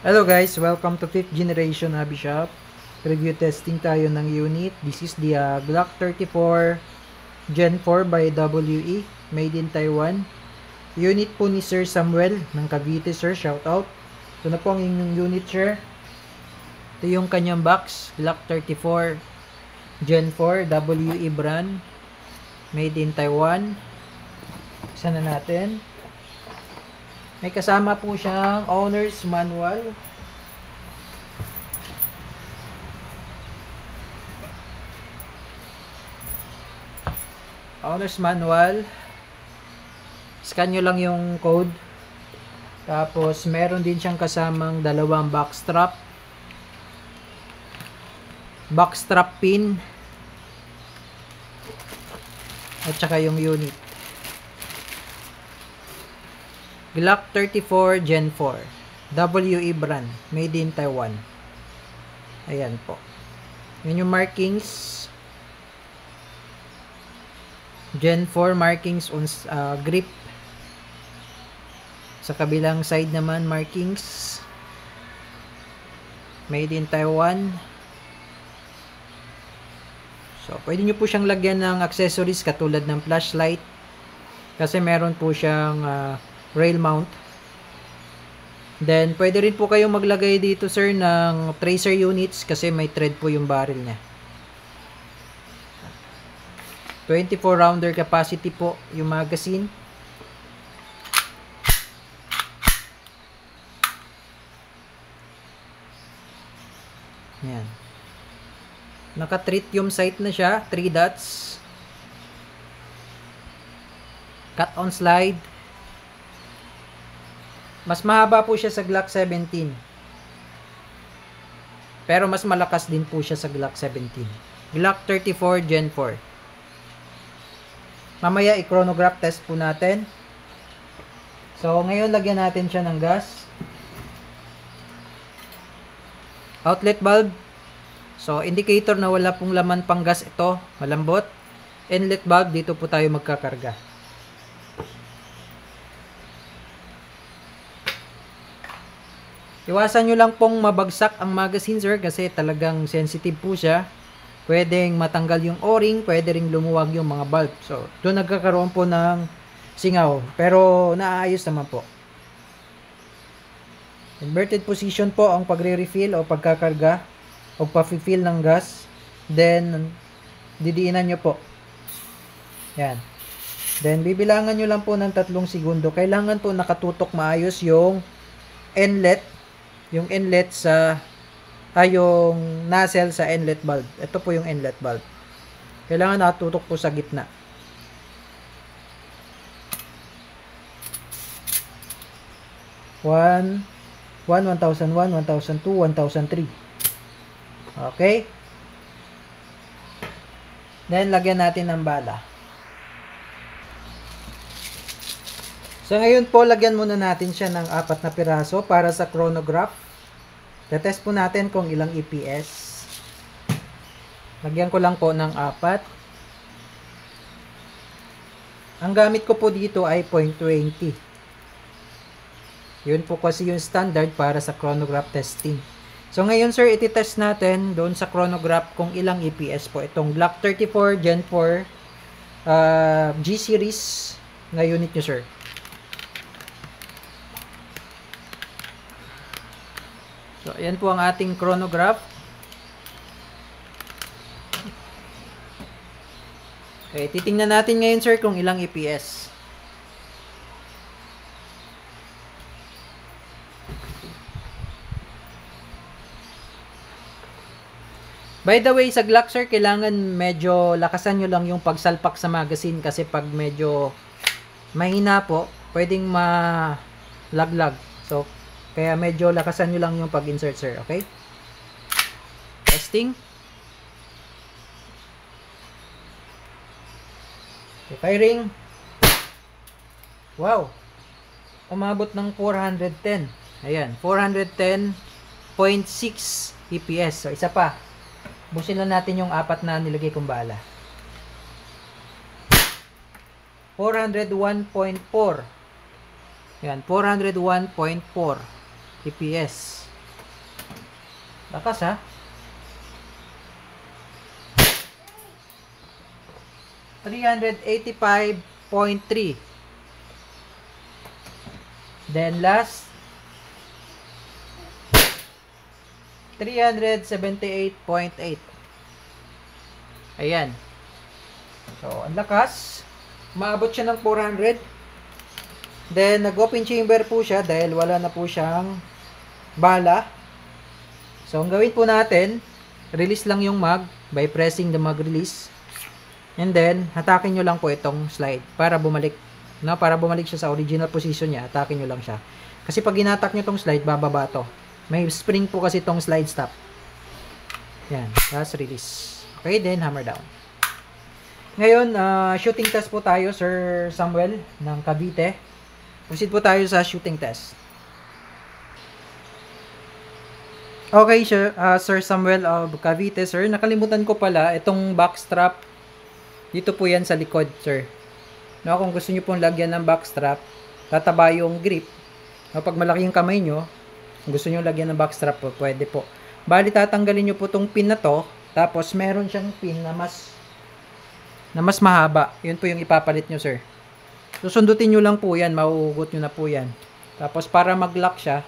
Hello guys, welcome to 5th generation hobby shop. Review testing tayo ng unit. This is the Glock 34 Gen 4 by WE, made in Taiwan. Unit po ni Sir Samuel ng Cavite, sir. Shout out. Ito na po ang inyong unit, sir. Ito yung kanyang box, Glock 34 Gen 4 WE brand, made in Taiwan. Isa na natin. May kasama po siyang owner's manual. Owner's manual. Scan nyo lang yung code. Tapos meron din siyang kasamang dalawang box strap pin, at saka yung unit. Glock 34 Gen 4 WE brand, made in Taiwan. Ayan po. Yun yung markings. Gen 4 markings on grip. Sa kabilang side naman markings, made in Taiwan. So pwede nyo po siyang lagyan ng accessories katulad ng flashlight, kasi meron po siyang rail mount. Then pwede rin po kayong maglagay dito, sir, ng tracer units kasi may thread po yung barrel niya. 24 rounder capacity po yung magazine. Yan. Naka-tritium sight na siya, 3 dots. Cut on slide. Mas mahaba po siya sa Glock 17. Pero mas malakas din po siya sa Glock 17. Glock 34 Gen 4. Mamaya i-chronograph test po natin. So ngayon lagyan natin siya ng gas. Outlet valve. So indicator na wala pong laman pang gas ito. Malambot. Inlet valve, dito po tayo magkakarga. Iwasan nyo lang pong mabagsak ang magazine, sir, kasi talagang sensitive po siya. Pwedeng matanggal yung o-ring, pwede ring lumuwag yung mga bulb. So, doon nagkakaroon po ng singaw. Pero, naayos naman po. Inverted position po ang pagre-refill o pagkakarga o pa-fill ng gas. Then, didiinan nyo po. Yan. Then, bibilangan nyo lang po ng 3 segundo. Kailangan po nakatutok maayos yung inlet. Yung inlet sa yung nozzle sa inlet valve. Ito po yung inlet valve. Kailangan nakatutok po sa gitna. One, 1001, 1002, 1003. Okay? Then, lagyan natin ng bala. So, ngayon po, lagyan muna natin siya ng 4 na piraso para sa chronograph. Tetest po natin kung ilang EPS. Lagyan ko lang po ng 4. Ang gamit ko po dito ay 0.20. Yun po kasi yung standard para sa chronograph testing. So, ngayon, sir, ititest natin doon sa chronograph kung ilang EPS po itong Glock 34 Gen 4 G-Series na unit nyo, sir. So, ayan po ang ating chronograph. Okay, titingnan natin ngayon, sir, kung ilang EPS. By the way, sa Glock, sir, kailangan medyo lakasan nyo lang yung pagsalpak sa magazine kasi pag medyo mahina po, pwedeng malaglag. So, kaya medyo lakasan nyo lang yung pag-insert, sir. Okay? Testing. Okay, firing. Wow! Umabot ng 410. Ayan, 410.6 EPS. So, isa pa. Busin lang natin yung 4 na nilagay kong bala. 401.4. Yan, 401.4 EPS. Lakas ha. $385.3. Then last, 378.8. Ayan. So, ang lakas. Maabot siya ng 400. Then, nag-open chamber po siya dahil wala na po siyang bala. So, ang gawin po natin, release lang yung mag by pressing the mag release. And then, hatakin nyo lang po itong slide para bumalik. No? Para bumalik siya sa original position niya, hatakin nyo lang siya. Kasi pag ginatak nyo itong slide, bababa to. May spring po kasi itong slide stop. Yan, last release. Okay, then hammer down. Ngayon, shooting test po tayo, Sir Samuel ng Cavite. Proceed po tayo sa shooting test. Okay, Sir Samuel of Cavite, sir. Nakalimutan ko pala, itong backstrap, dito po yan sa likod, sir. No, kung gusto nyo pong lagyan ng backstrap, tataba yung grip. No, pag malaki yung kamay nyo, kung gusto nyo lagyan ng backstrap po, pwede po. Bali, tatanggalin nyo po itong pin na to, tapos meron siyang pin na mas mahaba. Yun po yung ipapalit nyo, sir. Susundutin nyo lang po yan, mauugot nyo na po yan. Tapos para mag-lock siya,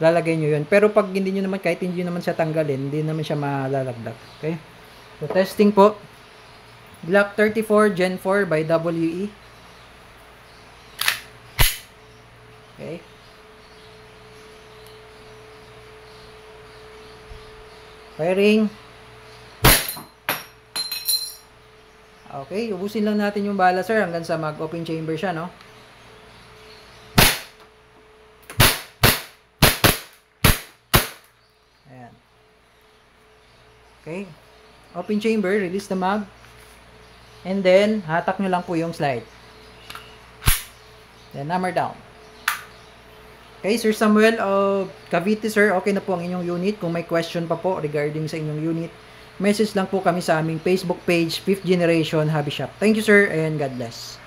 lalagay nyo yun. Pero pag hindi nyo naman, kahit hindi nyo naman siya tanggalin, hindi naman siya malalaglag. Okay? So, testing po. Glock 34 Gen 4 by WE. Okay. Firing. Okay, ubusin lang natin yung bala, sir, hanggang sa mag-open chamber siya, no? Ayan. Okay. Open chamber, release the mag. And then, hatak nyo lang po yung slide. Then, hammer down. Okay, Sir Samuel of Cavite, sir, okay na po ang inyong unit. Kung may question pa po regarding sa inyong unit, message lang po kami sa aming Facebook page, 5th Generation Hobby Shop. Thank you, sir, and God bless.